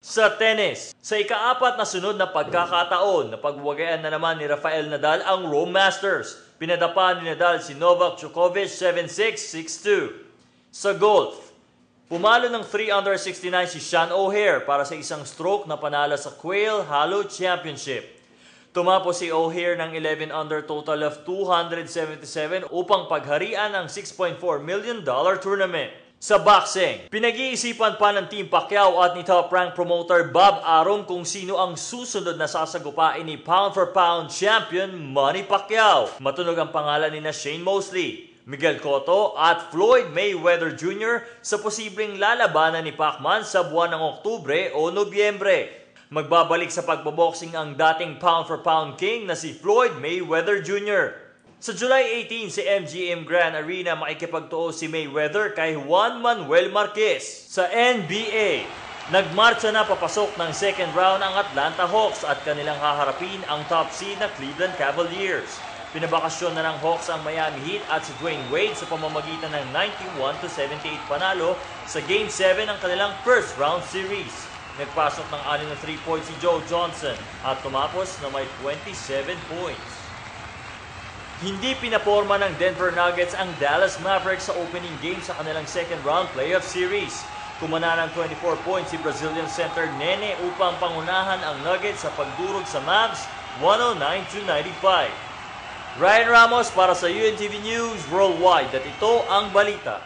Sa tennis, sa ika-4 na sunod na pagkakataon, napagwagayan na naman ni Rafael Nadal ang Rome Masters. Pinadapa ni Nadal si Novak Djokovic 7-6, 6-2. Sa golf, pumalo ng 3 under 69 si Sean O'Haire para sa isang stroke na panalo sa Quail Hollow Championship. Tumapos si O'Haire ng 11 under total of 277 upang pagharian ang $6.4 million tournament. Sa boxing, pinag-iisipan pa ng Team Pacquiao at ni top-rank promoter Bob Arum kung sino ang susunod na sasagupain ni pound-for-pound champion Manny Pacquiao. Matunog ang pangalan ni Shane Mosley, Miguel Cotto at Floyd Mayweather Jr. sa posibleng lalabanan ni Pacman sa buwan ng Oktubre o Nobyembre. Magbabalik sa pagboboxing ang dating pound-for-pound king na si Floyd Mayweather Jr. Sa July 18 sa MGM Grand Arena makikipagtuo si Mayweather kay Juan Manuel Marquez. Sa NBA, nagmarcha na papasok ng second round ang Atlanta Hawks at kanilang haharapin ang top seed na Cleveland Cavaliers. Pinabakasyon na ng Hawks ang Miami Heat at si Dwayne Wade sa pamamagitan ng 91-78 panalo sa Game 7 ng kanilang first round series. Nagpasok ng 6 na 3 points si Joe Johnson at tumapos na may 27 points. Hindi pinaporma ng Denver Nuggets ang Dallas Mavericks sa opening game sa kanilang second round playoff series. Kumana ng 24 points si Brazilian center Nene upang pangunahan ang Nuggets sa pagdurog sa Mavs 109-95. Ryan Ramos para sa UNTV News Worldwide at ito ang balita.